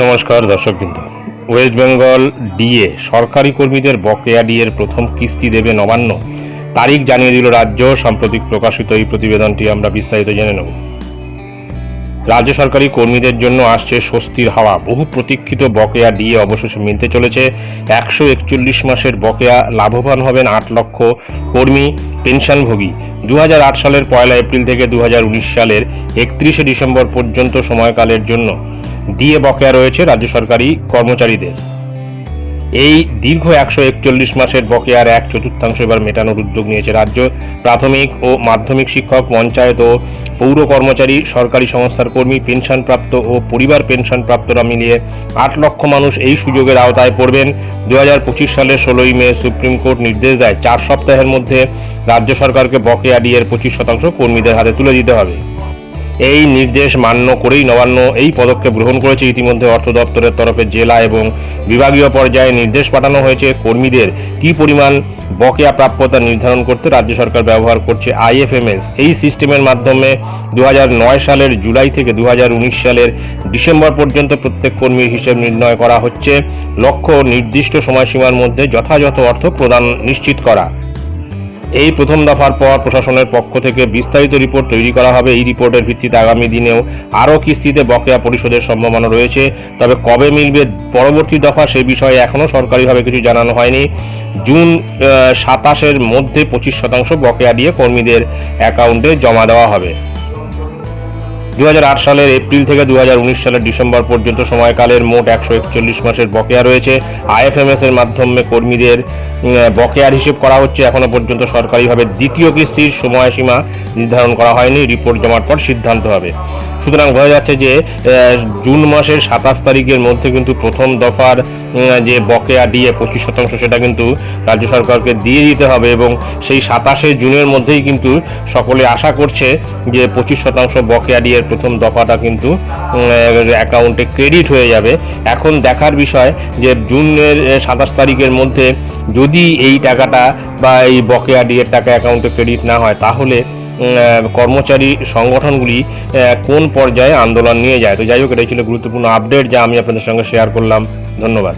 নমস্কার দর্শকবৃন্দ। West Bengal DA সরকারি কর্মীদের বকেয়া ডিএর প্রথম কিস্তি দেবে নবান্ন। তারিখ জানিয়ে দিল রাজ্য। সাম্প্রতিক প্রকাশিত এই প্রতিবেদনটি আমরা বিস্তারিত জেনে নেব। রাজ্য সরকারি কর্মীদের জন্য আসছে স্বস্তির হাওয়া। বহু প্রতীক্ষিত বকেয়া ডিএ অবশেষে মিলতে চলেছে। 141 মাসের বকেয়া লাভবান হবেন 8 লক্ষ কর্মী পেনশনভোগী। 2008 সালের 1 এপ্রিল থেকে 2019 সালের 31 ডিসেম্বর পর্যন্ত সময়কালের জন্য ডিএ বকেয়া রয়েছে রাজ্য সরকারি কর্মচারীদের। এই দীর্ঘ 141 মাসের বকেয়ার 1/4 এবার মেটানোর উদ্যোগ নিয়েছে রাজ্য। প্রাথমিক ও মাধ্যমিক শিক্ষক, পঞ্চায়েত ও পৌর কর্মচারী, সরকারি সংস্থার কর্মী, পেনশনপ্রাপ্ত ও পরিবার পেনশনপ্রাপ্তরা মিলিয়ে 8 লক্ষ মানুষ এই সুযোগের আওতায় পড়বেন। 2025 সালের 16 মে সুপ্রিম কোর্ট নির্দেশ দেয় 4 সপ্তাহের মধ্যে রাজ্য সরকারকে বকেয়া ডিএর 25% কর্মীদের হাতে তুলে দিতে হবে। এই নির্দেশ মান্য করেই নবান্ন এই পদক্ষেপ গ্রহণ করেছে। ইতিমধ্যে অর্থ দপ্তরের তরফে জেলা এবং বিভাগীয় পর্যায়ে নির্দেশ পাঠানো হয়েছে। কর্মীদের কী পরিমাণ বকেয়া প্রাপ্যতা নির্ধারণ করতে রাজ্য সরকার ব্যবহার করছে আইএফএমএস। এই সিস্টেমের মাধ্যমে 2009 সালের জুলাই থেকে 2019 সালের ডিসেম্বর পর্যন্ত প্রত্যেক কর্মীর হিসেব নির্ণয় করা হচ্ছে। লক্ষ্য নির্দিষ্ট সময়সীমার মধ্যে যথাযথ অর্থ প্রদান নিশ্চিত করা। এই প্রথম দফার পর প্রশাসনের পক্ষ থেকে বিস্তারিত রিপোর্ট তৈরি করা হবে। এই রিপোর্টের ভিত্তিতে আগামী দিনেও আরও কিস্তিতে বকেয়া পরিশোধের সম্ভাবনা রয়েছে। তবে কবে মিলবে পরবর্তী দফা সে বিষয়ে এখনও সরকারিভাবে কিছু জানানো হয়নি। জুন 27-এর মধ্যে 25% বকেয়া দিয়ে কর্মীদের অ্যাকাউন্টে জমা দেওয়া হবে। 2008 সালের এপ্রিল থেকে 2019 সালের ডিসেম্বর পর্যন্ত সময়কালের মোট 141 মাসের বকেয়া রয়েছে। আইএফএমএস এর মাধ্যমে কর্মীদের বকেয়ার হিসেব করা হচ্ছে। এখনো পর্যন্ত সরকারিভাবে দ্বিতীয় কিস্তির সময়সীমা নির্ধারণ করা হয়নি। রিপোর্ট জমার পর সিদ্ধান্ত হবে। সুতরাং বোঝা যাচ্ছে যে জুন মাসের 27 তারিখের মধ্যে কিন্তু প্রথম দফার যে বকেয়া ডিএ 25% সেটা কিন্তু রাজ্য সরকারকে দিয়ে দিতে হবে এবং সেই 27শে জুনের মধ্যেই কিন্তু সকলে আশা করছে যে 25% বকেয়া ডিএর প্রথম দফাটা কিন্তু অ্যাকাউন্টে ক্রেডিট হয়ে যাবে। এখন দেখার বিষয় যে জুনের 27 তারিখের মধ্যে যদি এই টাকাটা বা এই বকেয়া ডিএর টাকা অ্যাকাউন্টে ক্রেডিট না হয় তাহলে কর্মচারী সংগঠনগুলি কোন পর্যায়ে আন্দোলন নিয়ে যায়। তো যাই হোক, এটাই ছিল গুরুত্বপূর্ণ আপডেট যা আমি আপনাদের সঙ্গে শেয়ার করলাম। ধন্যবাদ।